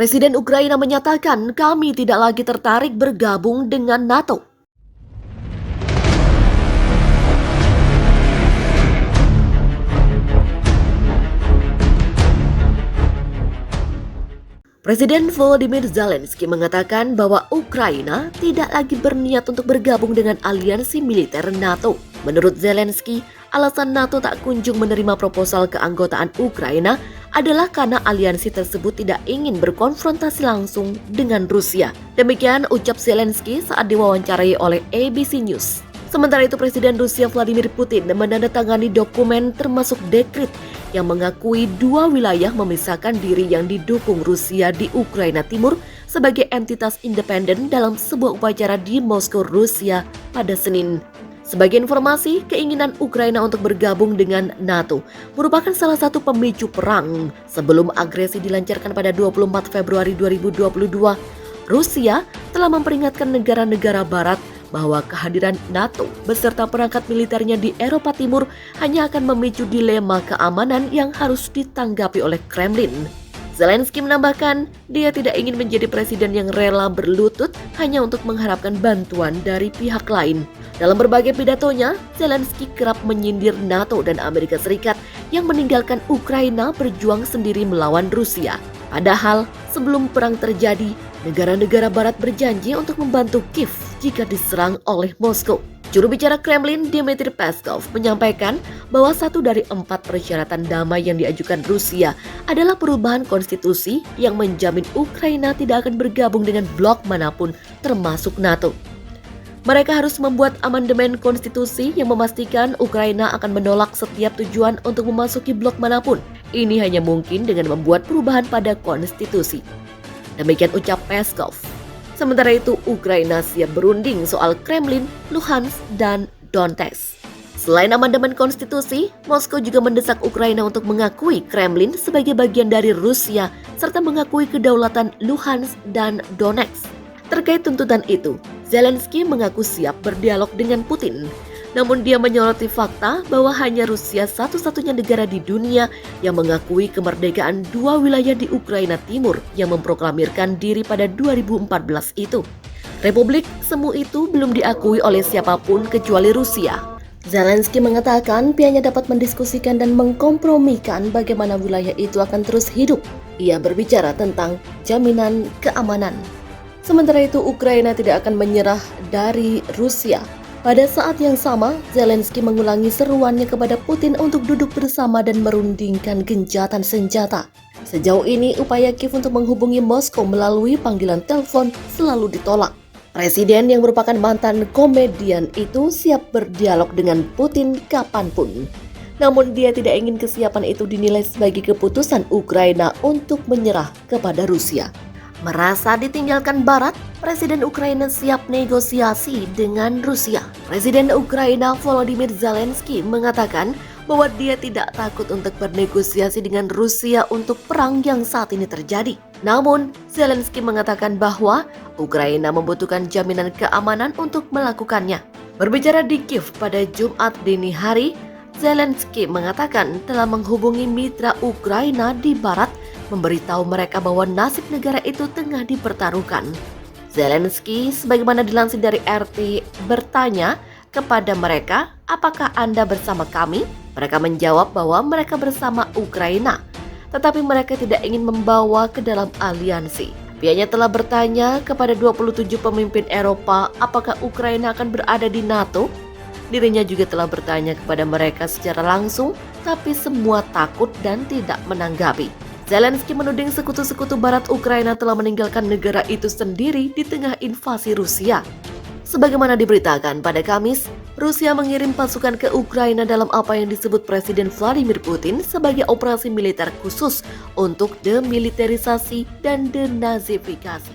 Presiden Ukraina menyatakan kami tidak lagi tertarik bergabung dengan NATO. Presiden Volodymyr Zelensky mengatakan bahwa Ukraina tidak lagi berniat untuk bergabung dengan aliansi militer NATO. Menurut Zelensky, alasan NATO tak kunjung menerima proposal keanggotaan Ukraina adalah karena aliansi tersebut tidak ingin berkonfrontasi langsung dengan Rusia. Demikian ucap Zelensky saat diwawancarai oleh ABC News. Sementara itu, Presiden Rusia Vladimir Putin menandatangani dokumen termasuk dekret yang mengakui dua wilayah memisahkan diri yang didukung Rusia di Ukraina Timur sebagai entitas independen dalam sebuah upacara di Moskow, Rusia pada Senin. Sebagai informasi, keinginan Ukraina untuk bergabung dengan NATO merupakan salah satu pemicu perang. Sebelum agresi dilancarkan pada 24 Februari 2022, Rusia telah memperingatkan negara-negara barat bahwa kehadiran NATO beserta perangkat militernya di Eropa Timur hanya akan memicu dilema keamanan yang harus ditanggapi oleh Kremlin. Zelensky menambahkan, dia tidak ingin menjadi presiden yang rela berlutut hanya untuk mengharapkan bantuan dari pihak lain. Dalam berbagai pidatonya, Zelensky kerap menyindir NATO dan Amerika Serikat yang meninggalkan Ukraina berjuang sendiri melawan Rusia. Padahal, sebelum perang terjadi, negara-negara barat berjanji untuk membantu Kiev jika diserang oleh Moskow. Juru bicara Kremlin Dmitry Peskov menyampaikan bahwa satu dari 4 persyaratan damai yang diajukan Rusia adalah perubahan konstitusi yang menjamin Ukraina tidak akan bergabung dengan blok manapun termasuk NATO. Mereka harus membuat amandemen konstitusi yang memastikan Ukraina akan menolak setiap tujuan untuk memasuki blok manapun. Ini hanya mungkin dengan membuat perubahan pada konstitusi. Demikian ucap Peskov. Sementara itu, Ukraina siap berunding soal Kremlin, Luhansk, dan Donetsk. Selain amandemen konstitusi, Moskow juga mendesak Ukraina untuk mengakui Kremlin sebagai bagian dari Rusia serta mengakui kedaulatan Luhansk dan Donetsk. Terkait tuntutan itu, Zelensky mengaku siap berdialog dengan Putin. Namun dia menyoroti fakta bahwa hanya Rusia satu-satunya negara di dunia yang mengakui kemerdekaan dua wilayah di Ukraina Timur yang memproklamirkan diri pada 2014 itu. Republik Semu itu belum diakui oleh siapapun kecuali Rusia. Zelensky mengatakan pihaknya dapat mendiskusikan dan mengkompromikan bagaimana wilayah itu akan terus hidup. Ia berbicara tentang jaminan keamanan. Sementara itu, Ukraina tidak akan menyerah dari Rusia. Pada saat yang sama, Zelensky mengulangi seruannya kepada Putin untuk duduk bersama dan merundingkan gencatan senjata. Sejauh ini, upaya Kiev untuk menghubungi Moskow melalui panggilan telepon selalu ditolak. Presiden yang merupakan mantan komedian itu siap berdialog dengan Putin kapanpun. Namun dia tidak ingin kesiapan itu dinilai sebagai keputusan Ukraina untuk menyerah kepada Rusia. Merasa ditinggalkan Barat, Presiden Ukraina siap negosiasi dengan Rusia. Presiden Ukraina Volodymyr Zelensky mengatakan bahwa dia tidak takut untuk bernegosiasi dengan Rusia untuk perang yang saat ini terjadi. Namun, Zelensky mengatakan bahwa Ukraina membutuhkan jaminan keamanan untuk melakukannya. Berbicara di Kiev pada Jumat dini hari, Zelensky mengatakan telah menghubungi mitra Ukraina di Barat memberitahu mereka bahwa nasib negara itu tengah dipertaruhkan. Zelensky, sebagaimana dilansir dari RT, bertanya kepada mereka, apakah Anda bersama kami? Mereka menjawab bahwa mereka bersama Ukraina, tetapi mereka tidak ingin membawa ke dalam aliansi. Pihaknya telah bertanya kepada 27 pemimpin Eropa apakah Ukraina akan berada di NATO. Dirinya juga telah bertanya kepada mereka secara langsung, tapi semua takut dan tidak menanggapi. Zelensky menuding sekutu-sekutu Barat Ukraina telah meninggalkan negara itu sendiri di tengah invasi Rusia. Sebagaimana diberitakan pada Kamis, Rusia mengirim pasukan ke Ukraina dalam apa yang disebut Presiden Vladimir Putin sebagai operasi militer khusus untuk demilitarisasi dan denazifikasi.